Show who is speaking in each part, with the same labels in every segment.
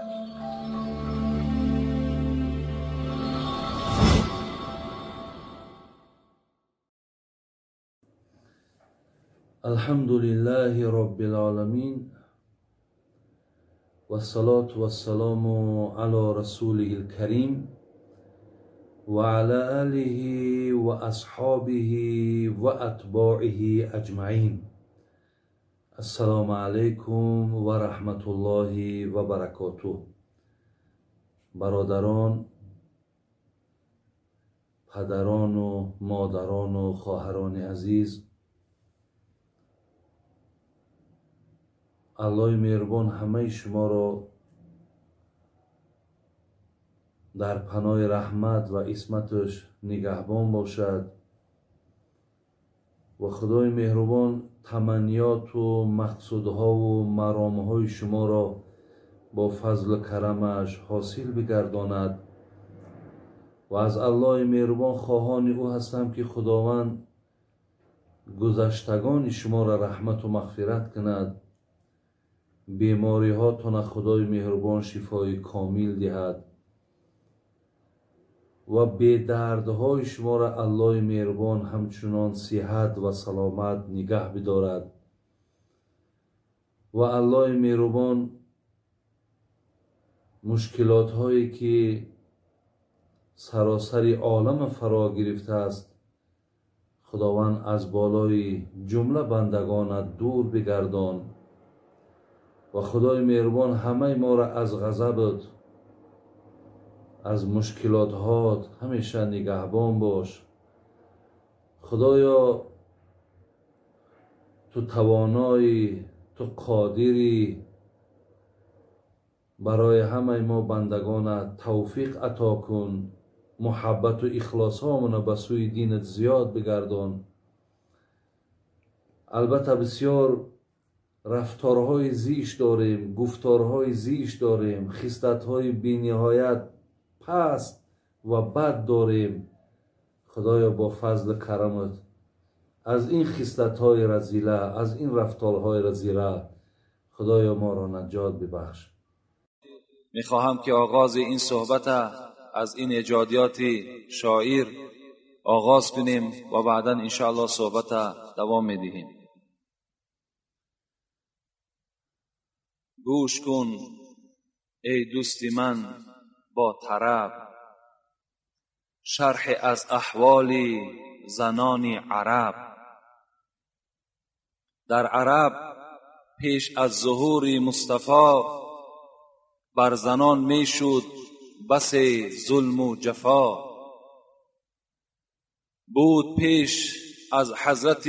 Speaker 1: الحمد لله رب العالمين والصلاة والسلام على رسوله الكريم وعلى آله وأصحابه وأتباعه أجمعين. السلام عليكم ورحمة الله وبركاته. برادران، پدران و مادران و خواهران عزیز، الله مهربان همه شما را در پناه رحمت و عصمتش نگهبان باشد و خدای مهربان تمنیات و مقصودها و مرامهای شما را با فضل و کرمش حاصل بگرداند. و از الله مهربان خواهان او هستم که خداوند گذشتگان شما را رحمت و مغفرت کند، بیماری ها تان خدای مهربان شفای کامل دهد و به دردهای شما را الله مهربان همچنان صحت و سلامت نگه بدارد. و الله مهربان مشکلات هایی که سراسر عالم فرا گرفته است، خداوند از بالای جمله بندگانت دور بگردان و خدای مهربان همه ما را از غضبت، از مشکلات همیشه نگهبان باش. خدایا تو توانایی، تو قادری، برای همه ما بندگانت توفیق عطا کن، محبت و اخلاص هامون به سوی دینت زیاد بگردان. البته بسیار رفتارهای زیش داریم، گفتارهای زیش داریم، خصلت‌های بی‌نهایت پست و بد داریم. خدایا با فضل کرمت از این خصلت‌های رذیله، از این رفتارهای رذیله خدایا ما را نجات ببخش.
Speaker 2: میخواهم که آغاز این صحبت از این ایجادیات شاعر آغاز کنیم و بعدا انشاءالله صحبت دوام میدهیم. گوش کن ای دوست من با طرب، شرح از احوال زنان عرب. در عرب پیش از ظهور مصطفی بر زنان میشد بس ظلم و جفا. بود پیش از حضرت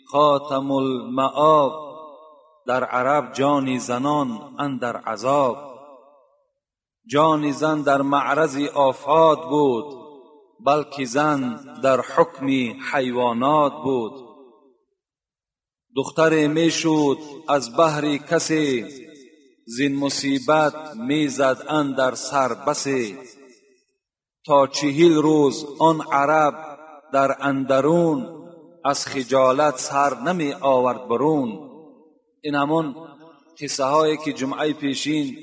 Speaker 2: خاتم المآب در عرب جان زنان اندر عذاب. جان زن در معرض آفات بود، بلکه زن در حکم حیوانات بود. دختر میشد از بهر کسی، زین مصیبت میزد اندر سر بسی. تا 40 روز آن عرب در اندرون، از خجالت سر نمی آورد برون. این همون قصه هایی که جمعه پیشین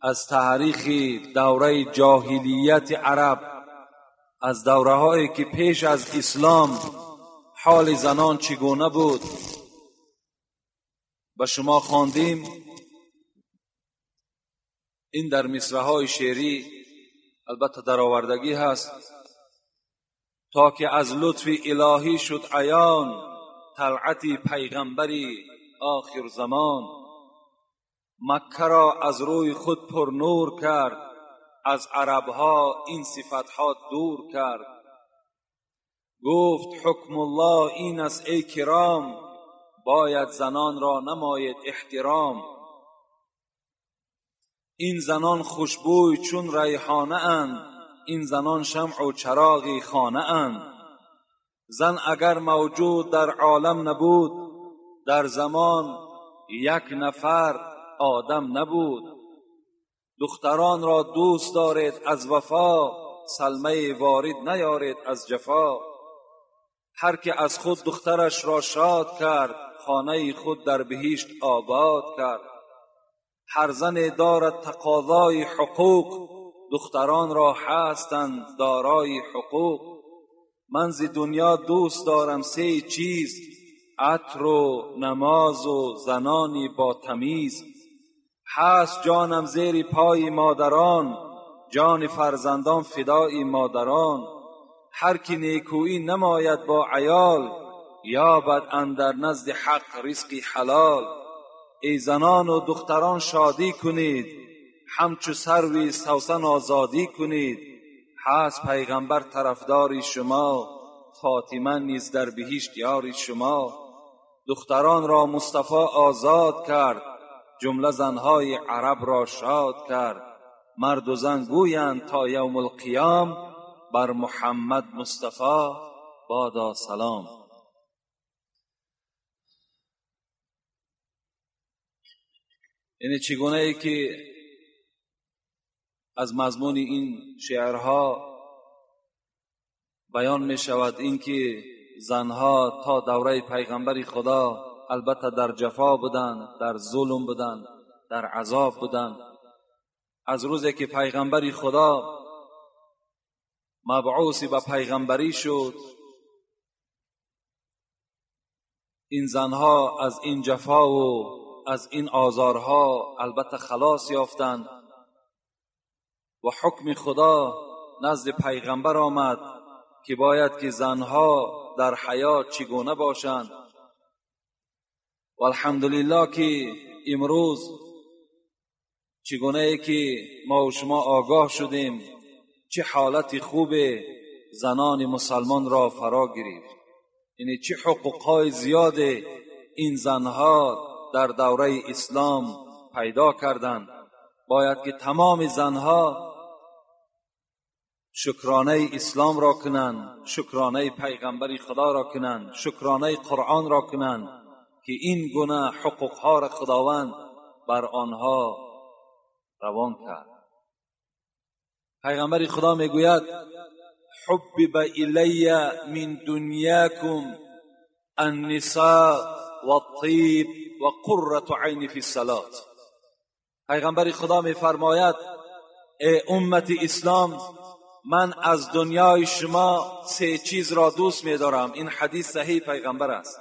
Speaker 2: از تاریخ دوره جاهلیت عرب، از دوره هایی که پیش از اسلام حال زنان چگونه بود به شما خواندیم. این در مصرع های شعری البته در آوردگی هست. تا که از لطف الهی شد عیان، طلعت پیغمبری آخر زمان. مکه را از روی خود پر نور کرد، از عربها این صفتها دور کرد. گفت حکم الله این است ای کرام، باید زنان را نماید احترام. این زنان خوشبوی چون ریحانه اند، این زنان شمع و چراغ خانه اند. زن اگر موجود در عالم نبود، در زمان 1 نفر آدم نبود. دختران را دوست دارید از وفا، سلمه وارد نیارید از جفا. هر که از خود دخترش را شاد کرد، خانه خود در بهشت آباد کرد. هر زن دارد تقاضای حقوق، دختران را هستند دارای حقوق. من ز دنیا دوست دارم 3 چیز، عطر و نماز و زنانی با تمیز. هست جانم زیر پای مادران، جان فرزندان فدای مادران. هر کی نیکویی نماید با عیال، یابد اندر نزد حق رزقی حلال. ای زنان و دختران شادی کنید، همچو سروی سوسن آزادی کنید. هست پیغمبر طرفداری شما، فاطمه نیز در بهشت یاری شما. دختران را مصطفی آزاد کرد، جمله زنهای عرب را شاد کرد. مرد و زن گویند تا یوم القیام، بر محمد مصطفی بادا سلام. یعنی چگونه ای که از مضمون این شعرها بیان می شود این که زنها تا دوره پیغمبر خدا البته در جفا بودند، در ظلم بودند، در عذاب بودند. از روزی که پیغمبر خدا مبعوث به پیغمبری شد، این زنها از این جفا و از این آزارها البته خلاص یافتند و حکم خدا نزد پیغمبر آمد که باید که زنها در حیات چگونه باشند. و الحمدلله که امروز چگونه ای که ما و شما آگاه شدیم چه حالت خوب زنان مسلمان را فرا گرفت. یعنی چه حقوقهای زیاد این زنها در دوره اسلام پیدا کردند. باید که تمام زنها شکرانه اسلام را کنند، شکرانه پیغمبر خدا را کنند، شکرانه قرآن را کنند که این گونه حقوقها را خداوند بر آنها روان کرد. پیغمبر خدا میگوید حبب الی من دنیاکم النساء والطیب و قرة عین فی الصلاة. پیغمبر خدا میفرماید ای امت اسلام، من از دنیای شما 3 چیز را دوست می‌دارم. این حدیث صحیح پیغمبر است.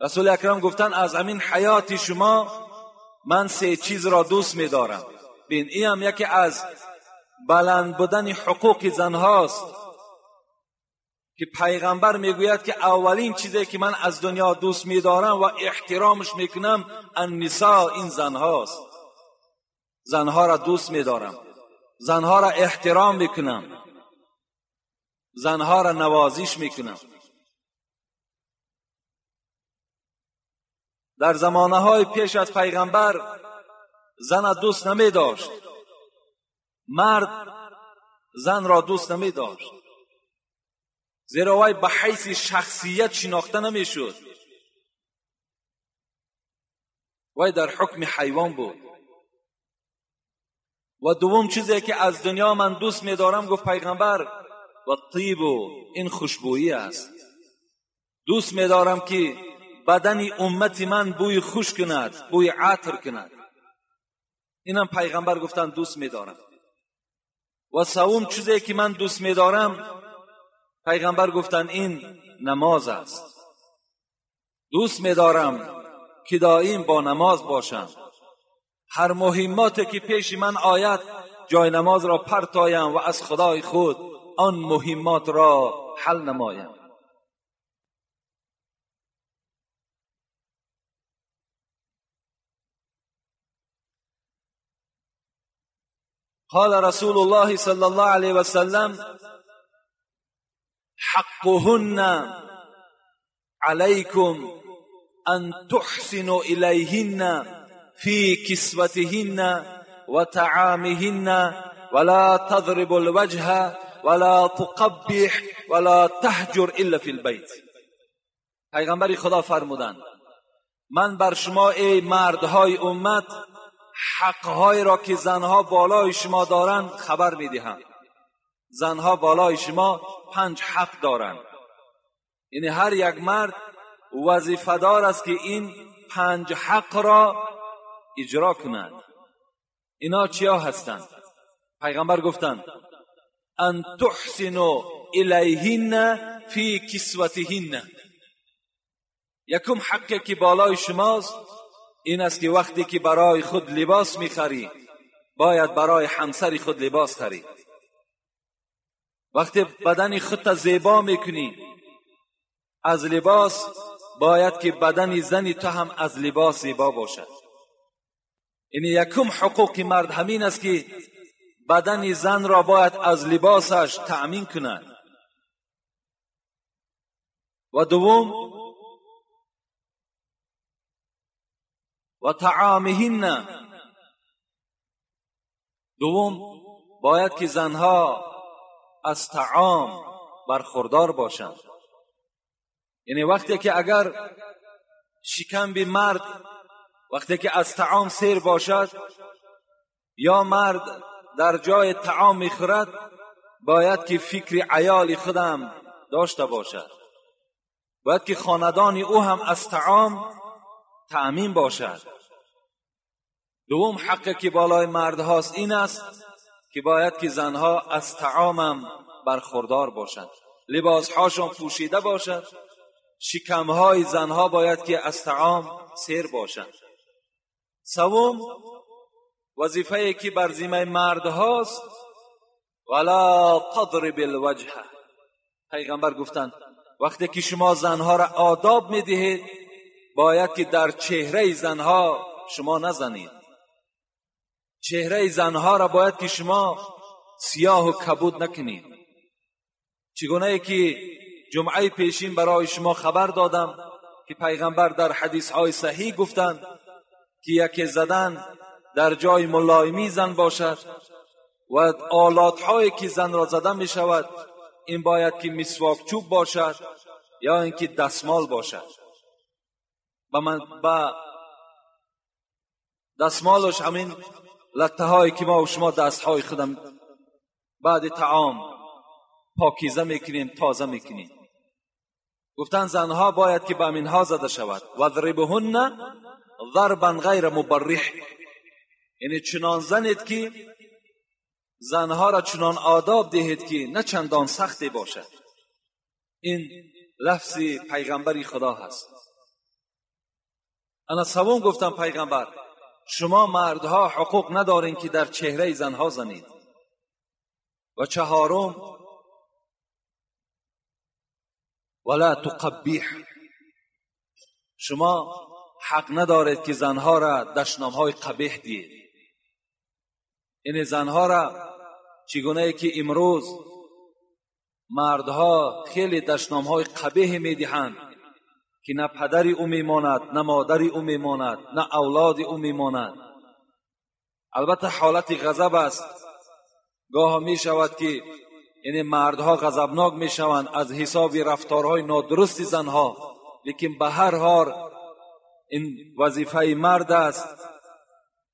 Speaker 2: رسول اکرم گفتن از همین حیات شما من 3 چیز را دوست می‌دارم. ببین این هم یکی از بلند بودن حقوق زنهاست که پیغمبر میگوید که اولین چیزی که من از دنیا دوست می‌دارم و احترامش میکنم النساء، این زنهاست. زنها را دوست می‌دارم، زنها را احترام میکنم، زنها را نوازش میکنم. در زمانه‌های پیش از پیغمبر زن دوست نمی‌داشت، مرد زن را دوست نمی‌داشت، زیرا وی به حیث شخصیت شناخته نمی‌شد. وی در حکم حیوان بود. و دوم چیزی که از دنیا من دوست می‌دارم گفت پیغمبر و طیب، این خوشبویی است. دوست می‌دارم که بدن امت من بوی خوش کند، بوی عطر کند. اینم پیغمبر گفتن دوست می‌دارم. و سوم چیزی که من دوست می‌دارم پیغمبر گفتن این نماز است. دوست می‌دارم که دائم با نماز باشم. هر مهماتی که پیش من آید جای نماز را پرتایم و از خدای خود آن مهمات را حل نمایم. قال رسول الله صلی الله علیه و سلم حقهن علیکم ان تحسنوا الیهن فی کسوتهن و طعامهن ولا تضرب الوجه ولا تقبح ولا تهجر الا فی البیت. پیغمبر خدا فرمودند من بر شما ای مردهای امت حقهای را که زنها بالای شما دارند خبر میدهم. زنها بالای شما 5 حق دارند. یعنی هر یک مرد وظیفه‌دار است که این 5 حق را اجرا کنند. اینا چیا هستند؟ پیغمبر گفتند ان تحسنوا الیهن فی کسوتهن. یکم حقی که بالای شماست این است که وقتی که برای خود لباس میخری باید برای همسر خود لباس خری. وقتی بدن خودت زیبا میکنی از لباس باید که بدن زنی تو هم از لباس زیبا باشد. این یکم حقوق مرد همین است که بدن زن را باید از لباسش تأمین کند. و دوم و طعامهن. دوم باید که زنها از طعام برخوردار باشند. یعنی وقتی که اگر شکم بی مرد وقتی که از طعام سیر باشد یا مرد در جای طعام میخورد باید که فکر عیال خودم داشته باشد. باید که خاندان او هم از طعام تأمین باشد. دوم حقی که بالای مرد هاست این است که باید که زنها از طعامم برخوردار باشند. لباس هاشون پوشیده باشد. شکم های زنها باید که از طعام سیر باشند. سوم وظیفه‌ای که بر ذمه مرد هاست ولا تضرب الوجه. پیغمبر گفتند وقتی که شما زنها را آداب میدهید باید که در چهره زنها شما نزنید. چهره زنها را باید که شما سیاه و کبود نکنید. چگونه ای که جمعه پیشین برای شما خبر دادم که پیغمبر در حدیث های صحیح گفتند که یکی زدن در جای ملایمی زن باشد و آلات هایی که زن را زده می شود این باید که مسواک چوب باشد یا اینکه دستمال باشد. با دستمالش همین لطه هایی که ما و شما دست های خودم بعد طعام پاکیزه میکنیم تازه میکنیم. گفتن زنها باید که به امینها زده شود. وضربهن ضربا غیر مبرح. یعنی چنان زنید که زنها را چنان آداب دهید که نه چندان سختی باشد. این لفظ پیغمبری خدا هست. انا سوم گفتم پیغمبر شما مردها حقوق ندارین که در چهره زنها زنید. و چهارم ولا تقبیح. شما حق ندارید که زنها را دشنامهای قبیح دید. این زنها را چگونه ای که امروز مردها خیلی دشنامهای قبیح میدهند که نه پدری او میماند نه مادری او میماند نه اولاد او میماند. البته حالت غضب است. گاه می شود که این مردها غضبناک می شوند از حساب رفتارهای نادرست زنها، لیکن به هر حال این وظیفه مرد است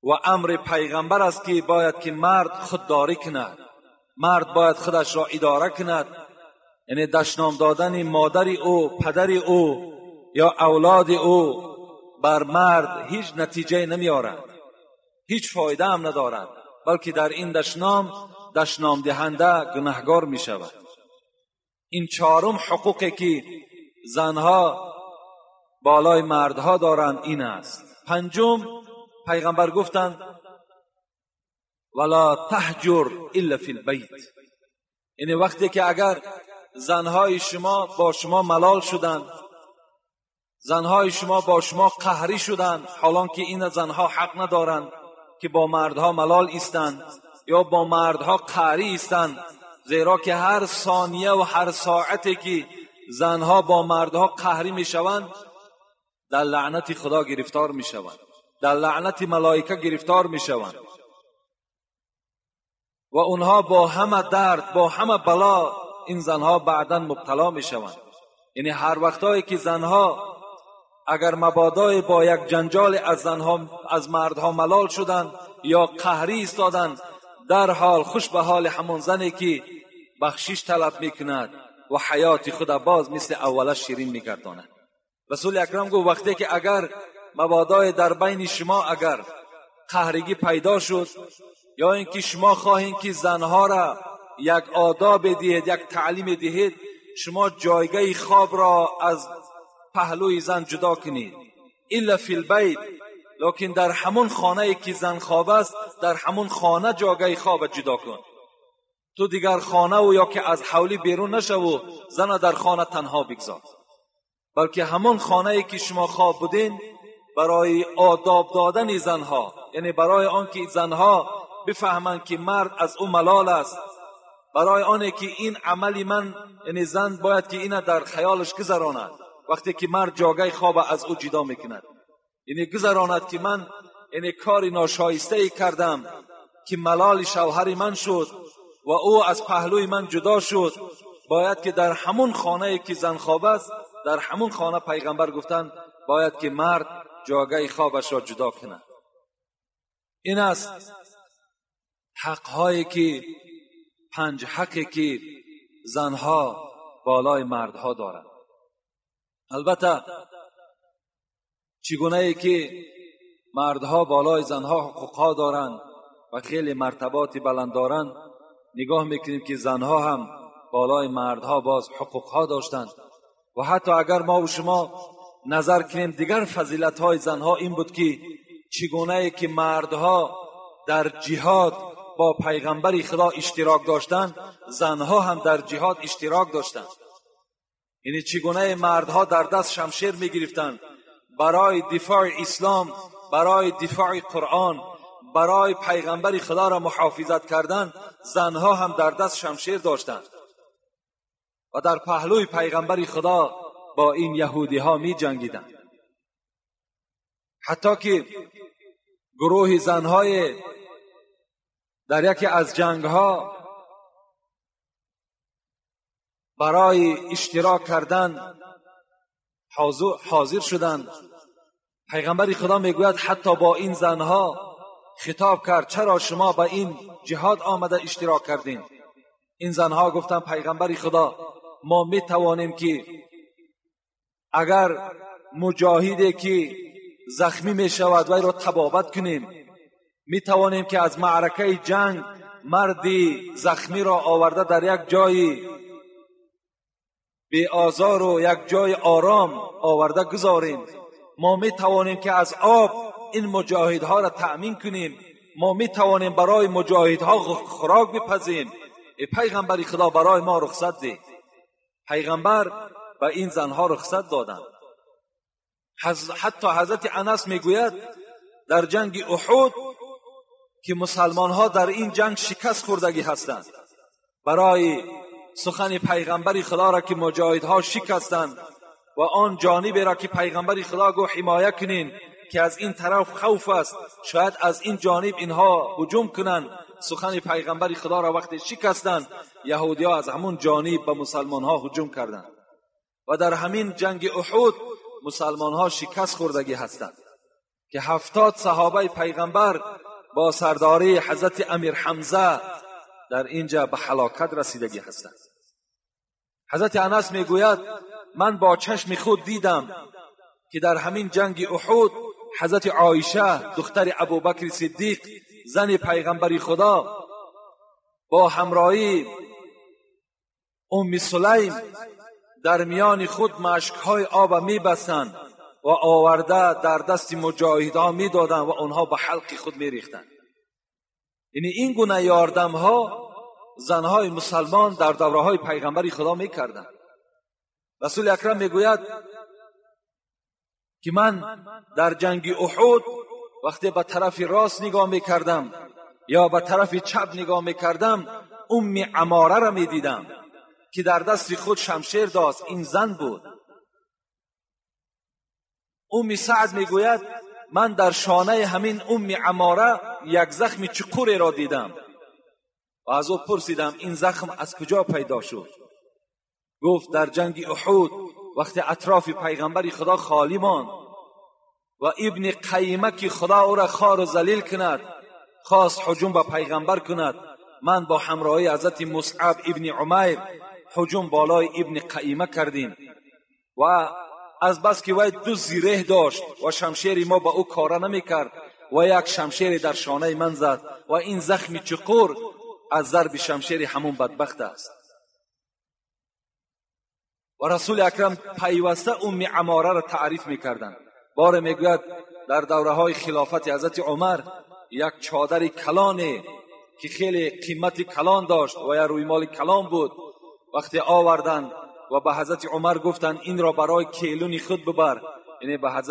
Speaker 2: و امر پیغمبر است که باید که مرد خودداری کند. مرد باید خودش را اداره کند. یعنی دشنام دادن مادر او، پدر او یا اولاد او بر مرد هیچ نتیجه نمی آورد، هیچ فایده هم ندارد، بلکه در این دشنام دهنده گناهگار می شود. این چهارم حقوقی که زنها بالای مردها دارند این است. پنجم پیغمبر گفتند ولا تهجر الا فی البیت. یعنی وقتی که اگر زنهای شما با شما ملال شدند، زنهای شما با شما قهری شدند، حالان که این زنها حق ندارند که با مردها ملال ایستند یا با مردها قهری ایستند، زیرا که هر ثانیه و هر ساعتی که زنها با مردها قهری میشوند در لعنت خدا گرفتار میشوند، در لعنت ملائکه گرفتار میشوند و اونها با همه درد با همه بلا این زنها بعداً مبتلا میشوند. یعنی هر وقتایی که زنها اگر مبادا با یک جنجال از مردها ملال شدند یا قهری ایستادند، در حال خوش به حال همان زنی که بخشش طلب میکند و حیات خود باز مثل اولش شیرین میگرداند. رسول اکرم گفت وقتی که اگر مبادا در بین شما اگر قهرگی پیدا شد، یا اینکه شما خواهید که زنها را یک آداب دهید، یک تعلیم دهید، شما جایگاه خواب را از پهلوی زن جدا کنید. الا فی البیت، لیکن در همون خانه که زن خواب است، در همون خانه جایگاه خواب جدا کن. تو دیگر خانه و یا که از حولی بیرون نشو، زن در خانه تنها بگذار، بلکه همون خانه‌ای که شما خواب بودین برای آداب دادن زنها، یعنی برای آنکه زنها بفهمند که مرد از او ملال است، برای آنه که این عملی من، یعنی زن باید که اینه در خیالش گذراند وقتی که مرد جاگه خواب از او جدا میکند، یعنی گذراند که من یعنی کار ناشایسته ای کردم که ملال شوهر من شد و او از پهلوی من جدا شد. باید که در همون خانه‌ای که زن خواب است، در همون خانه پیغمبر گفتن باید که مرد جاگه خوابش را جدا کند. این است حق‌هایی که 5 حقی که زنها بالای مردها دارند. البته چگونه ای که مردها بالای زنها حقوقها دارند و خیلی مرتبات بلند دارند، نگاه میکنیم که زنها هم بالای مردها باز حقوقها داشتند. و حتی اگر ما و شما نظر کنیم دیگر فضیلت های زنها این بود که چگونه ای که مردها در جهاد با پیغمبر خدا اشتراک داشتند، زنها هم در جهاد اشتراک داشتند. یعنی چگونه مردها در دست شمشیر می گرفتند برای دفاع اسلام، برای دفاع قرآن، برای پیغمبر خدا را محافظت کردن، زنها هم در دست شمشیر داشتند و در پهلوی پیغمبر خدا با این یهودی ها می جنگیدند. حتی که گروه زنهای در یکی از جنگ ها برای اشتراک کردن حاضر شدند. پیغمبر خدا میگوید حتی با این زنها خطاب کرد چرا شما با این جهاد آمده اشتراک کردین؟ این زنها گفتند پیغمبر خدا ما می توانیم که اگر مجاهدی که زخمی می شود وی را طبابت کنیم، می توانیم که از معرکه جنگ مردی زخمی را آورده در یک جای بی آزار و یک جای آرام آورده گذاریم. ما می توانیم که از آب این مجاهدها را تأمین کنیم. ما می توانیم برای مجاهدها خوراک بپزیم. پیغمبر خدا برای ما رخصت ده. پیغمبر و این زنها رخصت دادند. حتی حضرت انس میگوید در جنگ احد که مسلمان ها در این جنگ شکست خوردگی هستند، برای سخن پیغمبر خدا را که مجاهدها شکستند و آن جانبی را که پیغمبر خدا گو حمایه کنین که از این طرف خوف است، شاید از این جانب اینها هجوم کنند، سخن پیغمبر خدا را وقتی شکستند، یهودی ها از همون جانب به مسلمان ها هجوم کردند و در همین جنگ احد مسلمان ها شکست خوردگی هستند که 70 صحابه پیغمبر با سرداری حضرت امیر حمزه در اینجا به هلاکت رسیدگی هستند. حضرت انس میگوید من با چشم خود دیدم که در همین جنگ احد حضرت عایشه دختر ابوبکر صدیق زن پیغمبر خدا با همراهی ام سلیم در میان خود مشکهای آب میبستند و آورده در دست مجاهدها میدادند و آنها به حلق خود میریختند. یعنی این گونه یاردم ها زنهای مسلمان در دوره های پیغمبر خدا میکردند. رسول اکرم میگوید که من در جنگ احد وقتی به طرف راست نگاه میکردم یا به طرف چپ نگاه میکردم، ام عماره را میدیدم که در دست خود شمشیر داشت. این زن بود. ام سعد میگوید من در شانه همین ام عماره یک زخم چقوری را دیدم و از او پرسیدم این زخم از کجا پیدا شد؟ گفت در جنگ احد وقتی اطراف پیغمبر خدا خالی ماند و ابن قیمه که خدا او را خار و ذلیل کند خواست هجوم به پیغمبر کند، من با همراهی حضرت مصعب ابن عمیر هجوم بالای ابن قیمه کردیم و از بس که وی دو زیره داشت و شمشیر ما به او کار نمیکرد و یک شمشیر در شانه من زد و این زخم چقور از ضرب شمشیر همون بدبخت است. و رسول اکرم پیوسته ام عماره را تعریف میکردند. بار میگوید در دوره های خلافت حضرت عمر یک چادر کلانه که خیلی قیمت کلان داشت و یا روی مال کلان بود، وقتی آوردن و به حضرت عمر گفتند این را برای کیلون خود ببر، یعنی به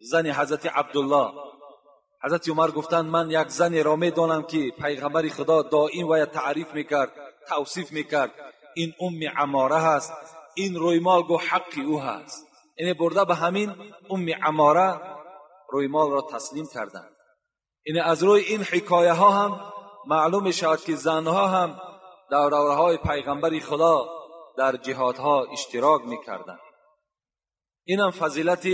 Speaker 2: زن حضرت عبدالله. حضرت عمر گفتند من یک زن را میدانم که پیغمبر خدا دائم و تعریف میکرد، توصیف میکرد، این ام عماره هست، این روی مال گو حق او هست. یعنی برده به همین ام عماره روی مال را تسلیم کردند. یعنی از روی این حکایه ها هم معلوم شد که زنها هم در دوره های پیغمبر خدا در جهادها اشتراک میکردند. این هم فضیلت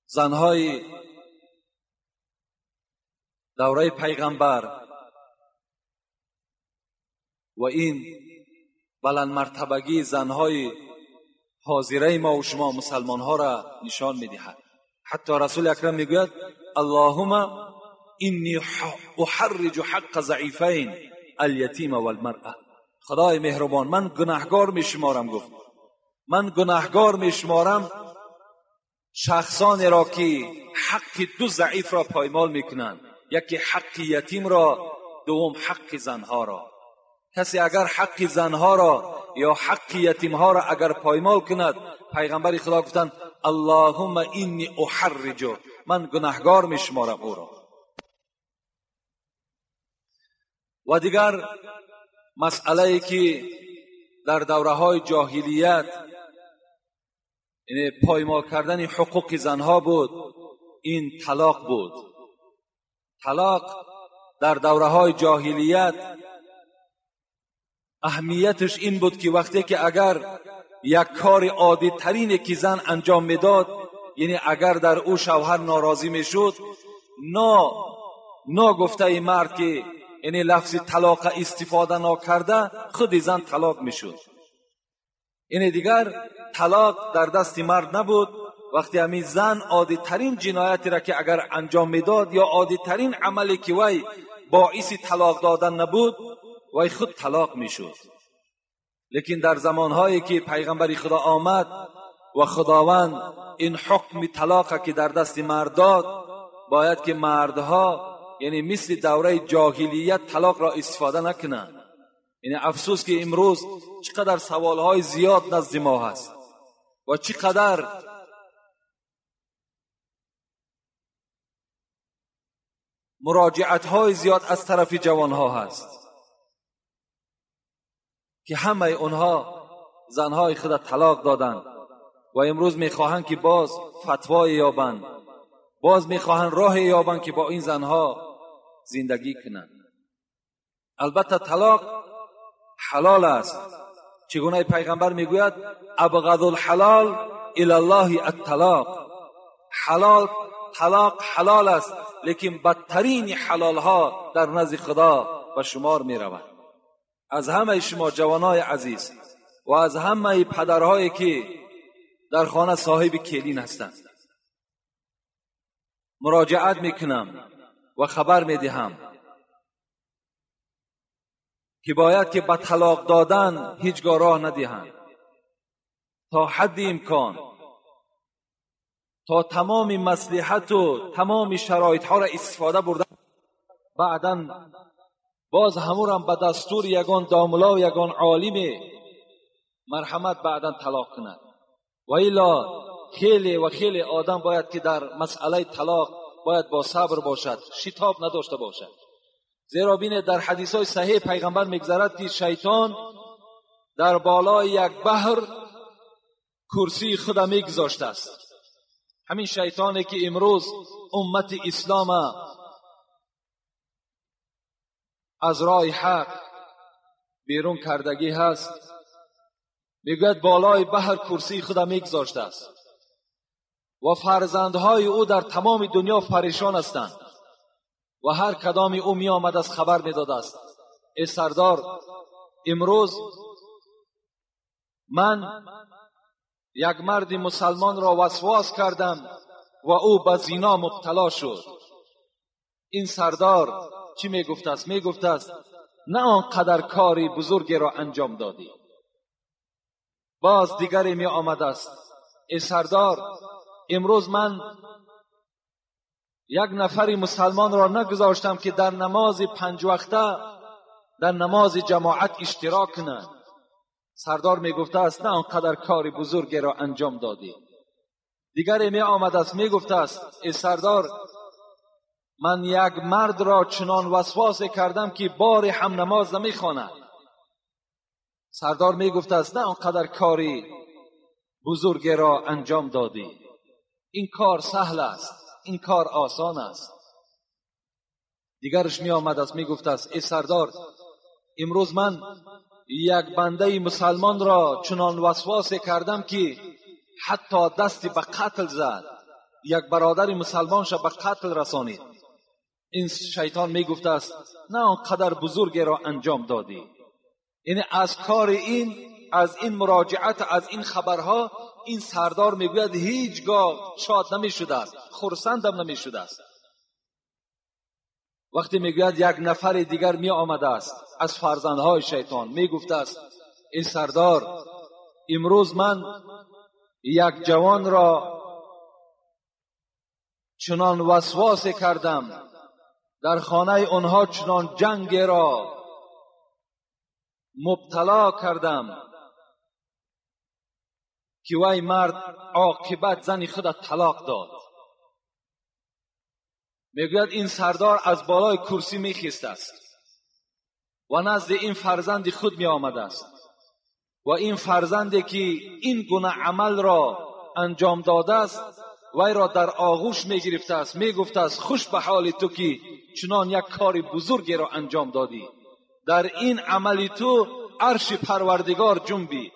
Speaker 2: زنهای دوره پیغمبر و این بلند مرتبگی زنهای حاضره ما و شما مسلمان ها را نشان میدهد. حتی رسول اکرم میگوید اللهم انی احرج حق ضعیفین الیتیم والمرأه. خدای مهربان من گناهگار میشمارم، گفت من گناهگار میشمارم شخصانی را که حق دو ضعیف را پایمال میکنند، یکی حق یتیم را، دوم حق زنها را. کسی اگر حق زنها را یا حق یتیمها را اگر پایمال کند، پیغمبر خدا گفتند اللهم انی احرج، من گناهگار میشمارم او را. و دیگر مسئله که در دوره های جاهلیت یعنی پایمال کردن حقوق زنها بود، این طلاق بود. طلاق در دوره های جاهلیت اهمیتش این بود که وقتی که اگر یک کار عادی ترینی که زن انجام میداد، یعنی اگر در او شوهر ناراضی میشد، گفته مرد که یعنی لفظ طلاق استفاده نکرده، خود زن طلاق میشد. یعنی دیگر طلاق در دست مرد نبود. وقتی همین زن عادی ترین جنایتی را که اگر انجام میداد یا عادی ترین عملی که وی باعث طلاق دادن نبود، وی خود طلاق میشد. لیکن در زمانهایی که پیغمبر خدا آمد و خداوند این حکم طلاق که در دست مرد داد، باید که مردها یعنی مثل دوره جاهلیت طلاق را استفاده نکنند. یعنی افسوس که امروز چقدر سوالهای زیاد نزد ما هست و چقدر مراجعتهای زیاد از طرف جوانها هست که همه اونها زنهای خود طلاق دادند و امروز میخواهند که باز فتوای یابند، باز میخواهند راه یابند که با این زنها زندگی کنند. البته طلاق حلال است. چگونه پیغمبر میگوید ابغض الحلال الی الله الطلاق. طلاق حلال است، لیکن بدترین حلال ها در نزد خدا به شمار می رود. از همه شما جوانای عزیز و از همه پدرهایی که در خانه صاحب کلین هستند مراجعت میکنم و خبر میدهم که باید که به طلاق دادن هیچگاه راه ندهند. تا حد امکان، تا تمام مصلحت و تمام شرایط ها را استفاده بردن، بعداً باز همون به دستور یگان داملا و یگان عالم مرحمت بعداً طلاق کند. و الا خیلی آدم باید که در مسئله طلاق باید با صبر باشد، شتاب نداشته باشد. زیرا بینید در حدیث های صحیح پیغمبر میگذرد که شیطان در بالای یک بحر کرسی خود میگذاشته است. همین شیطانی که امروز امت اسلام از راه حق بیرون کردگی هست، میگوید بالای بحر کرسی خود میگذاشته است و فرزندهای او در تمام دنیا پریشان هستند و هر کدام او می آمد از خبر می داده است ای سردار امروز من یک مرد مسلمان را وسواس کردم و او به زنا مبتلا شد. این سردار چی میگفت است؟ میگفت است نه آنقدر کاری بزرگی را انجام دادی. باز دیگری می آمد است: ای سردار، امروز من یک نفری مسلمان را نگذاشتم که در نماز 5 وقته در نماز جماعت اشتراک کنه. سردار می گفته است نه آنقدر کاری بزرگی را انجام دادی. دیگری می آمد است می گفته است: ای سردار، من یک مرد را چنان وسواس کردم که بار هم نماز نمی خواند. سردار می گفته است نه آنقدر کاری بزرگی را انجام دادی. این کار سهل است، این کار آسان است. دیگرش می آمد است می گفته است: ای سردار، امروز من یک بنده مسلمان را چنان وسواس کردم که حتی دستی به قتل زد، یک برادر مسلمان شب به قتل رسانید. این شیطان می گفته است نه آنقدر بزرگی را انجام دادی. یعنی از کار این، از این مراجعت، از این خبرها این سردار میگوید هیچگاه شاد نمی شده است، خرسندم نمی شده است. وقتی میگوید یک نفر دیگر می آمده است از فرزندهای شیطان، می گفته است: ای سردار، امروز من یک جوان را چنان وسواس کردم، در خانه آنها چنان جنگ را مبتلا کردم که وی مرد عاقبت زن خود طلاق داد. میگوید این سردار از بالای کرسی میخیسته است و نزد این فرزند خود می آمده است و این فرزندی که این گونه عمل را انجام داده است وی را در آغوش می گرفته است، می گفته است: خوش به حال تو که چنان یک کار بزرگی را انجام دادی. در این عملی تو عرش پروردگار جنبید.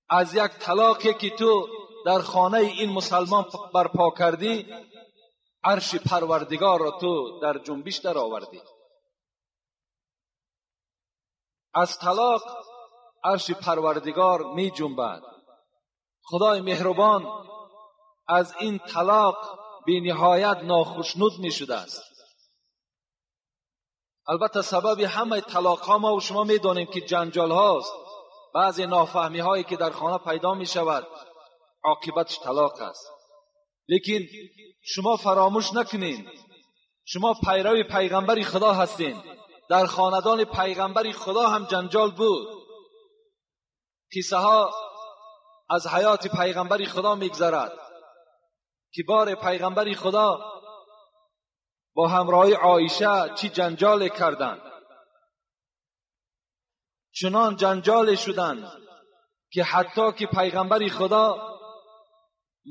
Speaker 2: از یک طلاقی که تو در خانه این مسلمان برپا کردی، عرش پروردگار را تو در جنبش در آوردی. از طلاق عرش پروردگار می جنبد. خدای مهربان از این طلاق بی نهایت ناخشنود می شده است. البته سبب همه طلاق ها ما و شما می دانیم که جنجال هاست. بعضی نافهمی هایی که در خانه پیدا می شود عاقبتش طلاق است. لیکن شما فراموش نکنین شما پیرو پیغمبر خدا هستین. در خاندان پیغمبر خدا هم جنجال بود. قصه ها از حیات پیغمبر خدا میگذرد که بار پیغمبر خدا با همراهی عایشه چی جنجال کردند. چنان جنجال شدند که حتی که پیغمبر خدا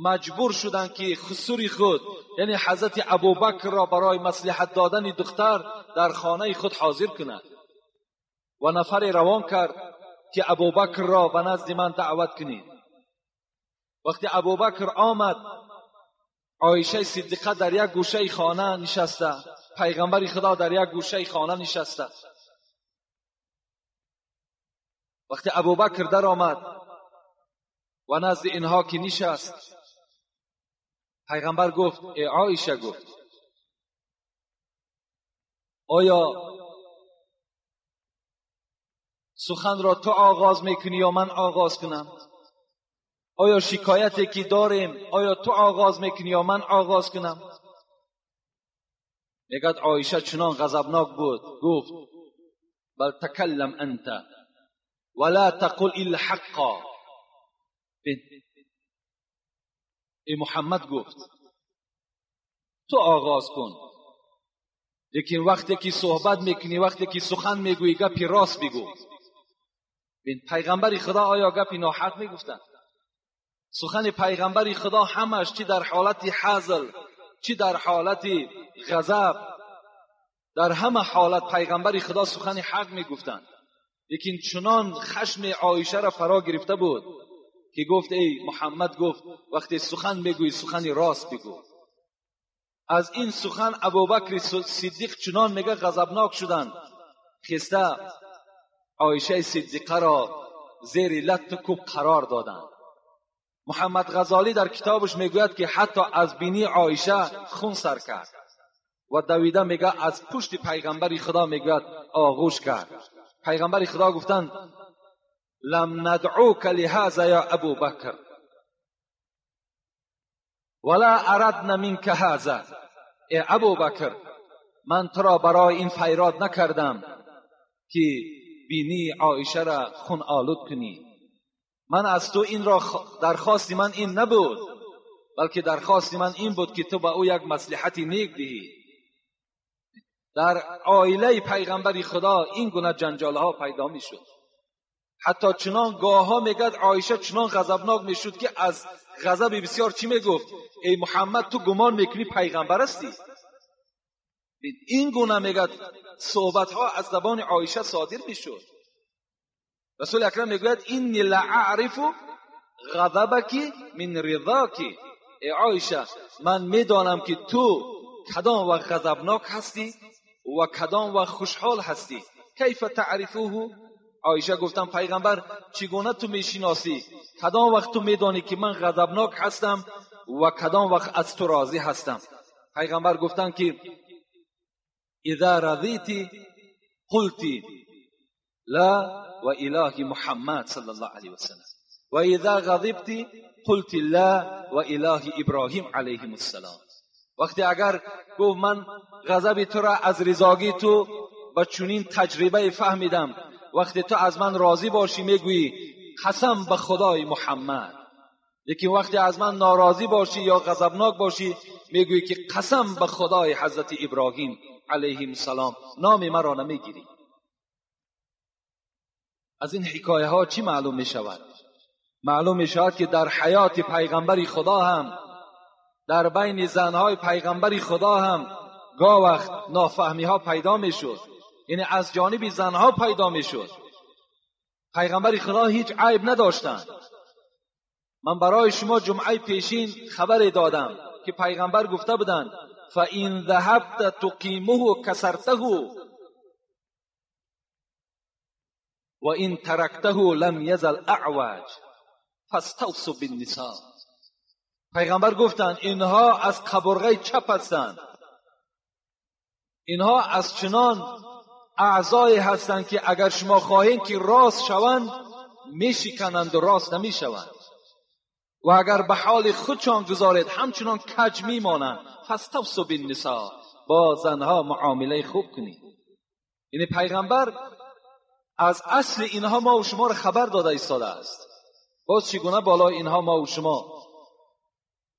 Speaker 2: مجبور شدند که خسوری خود یعنی حضرت ابوبکر را برای مصلحت دادن دختر در خانه خود حاضر کند و نفر روان کرد که ابوبکر را به نزد من دعوت کنید. وقتی ابوبکر آمد، عایشه صدیقه در یک گوشه خانه نشسته، پیغمبر خدا در یک گوشه خانه نشسته. وقتی ابوبکر در آمد و نزد اینها که نشست، پیغمبر گفت: ای عایشه، گفت آیا سخن را تو آغاز میکنی یا من آغاز کنم؟ آیا شکایتی که داریم آیا تو آغاز میکنی یا من آغاز کنم؟ میگد عایشه چنان غضبناک بود، گفت: بل تکلم انت ولا تقل الا حقا. ای محمد، گفت تو آغاز کن، لیکن وقتی که صحبت میکنی، وقتی که سخن میگویی، گپی راست بگو. بین پیغمبر خدا آیا گپی ناحق میگفتند؟ سخن پیغمبر خدا همش چی در حالت حزل، چی در حالت غضب، در همه حالت پیغمبر خدا سخن حق میگفتند. لیکن چنان خشم عایشه را فرا گرفته بود که گفت: ای محمد، گفت وقتی سخن میگویی سخن راست بگو. از این سخن ابوبکر صدیق چنان میگه غضبناک شدند، خسته عایشه صدیقه را زیر لط کوب قرار دادند. محمد غزالی در کتابش میگوید که حتی از بینی عایشه خون سر کرد و دویده میگه از پشت پیغمبر خدا میگوید آغوش کرد. پیغمبر خدا گفتند لم ندعوک لهذا یا ابو بکر ولا اردنا منک هذا. ای ابو بکر، من تو را برای این فریاد نکردم که بینی عایشه را خون آلود کنی. من از تو این را درخواست من این نبود، بلکه درخواست من این بود که تو به او یک مصلحتی نیک دهی. در عائله پیغمبر خدا این گونه جنجال ها پیدا می شد. حتی چنان گاه ها میگد عایشه چنان غضبناک می شد که از غضب بسیار چی می گفت؟ ای محمد، تو گمان میکنی پیغمبر هستی؟ این گونه میگد صحبت ها از زبان عایشه صادر می شد. رسول اکرم میگوید اینی لعرف غضبک من رضاک. ای عایشه، من میدانم که تو کدام وقت غضبناک هستی و کدام وقت خوشحال هستی. کیف تعرفوه؟ عایشه گفتم پیغمبر چگونه تو میشناسی؟ کدام وقت تو میدانی که من غضبناک هستم و کدام وقت از تو راضی هستم؟ پیغمبر گفتن که اذا رضیتی قلتی لا و اله محمد صلی الله علیه وسلم و اذا غضبتی قلتی لا و اله ابراهیم علیه السلام. وقتی اگر گفت من غضب تو را از رضاگی تو با چنین تجربه فهمیدم، وقتی تو از من راضی باشی میگویی قسم به خدای محمد، لیکن وقتی از من ناراضی باشی یا غضبناک باشی میگویی که قسم به خدای حضرت ابراهیم علیه السلام، نام مرا نمیگیری. از این حکایه ها چی معلوم می شود؟ معلوم می شود که در حیات پیغمبر خدا هم، در بین زنهای پیغمبر خدا هم گاه وقت نافهمی ها پیدا می شد، یعنی از جانب زنها پیدا می شد. پیغمبر خدا هیچ عیب نداشتند. من برای شما جمعه پیشین خبر دادم که پیغمبر گفته بودند فَإِنْ ذَهَبْتَ تُقِيمُهُ كَسَرْتَهُ وَإِنْ تَرَكْتَهُ لَمْ يَزَلْ أَعْوَجَ فَاسْتَوْصُوا بِالنِّسَاءِ. پیغمبر گفتند اینها از قبرغه چپ هستند، اینها از چنان اعضای هستند که اگر شما خواهید که راست شوند میشکنند و راست نمیشوند، و اگر به حال خودشان گذارید همچنان کج میمانند. فاستوصوا بالنساء، با زنها معامله خوب کنید. یعنی پیغمبر از اصل اینها ما و شما را خبر داده ایستاده است. باز چگونه بالای اینها ما و شما،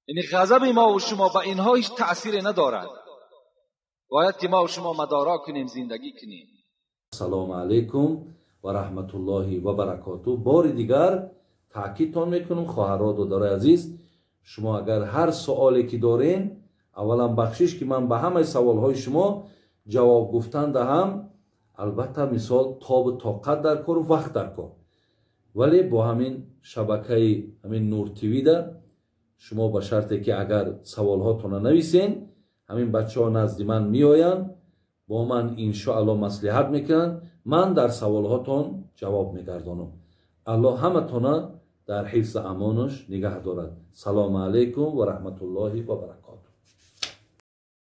Speaker 2: یعنی غضب ما و شما با اینها هیچ تأثیر ندارد. باید که ما و شما مدارا کنیم، زندگی کنیم.
Speaker 1: سلام علیکم و رحمت الله و برکاته. بار دیگر تاکیدتان میکنم خواهران و دادرای عزیز، شما اگر هر سوالی که دارین، اولا بخشش که من به همه سوالهای شما جواب گفتن دهم. البته مثال تاب طاقت در کار و وقت در کار، ولی با همین شبکه همین نور تیوی در شما به شرطی که اگر سوالهاتون نویسین، همین بچه ها نزد من میآیند، با من انشاءالله مصلحت میکنن، من در سوالهاتون جواب میگردانم. الله همتون در حفظ امانش نگه دارد. سلام علیکم و رحمت الله و برکاته.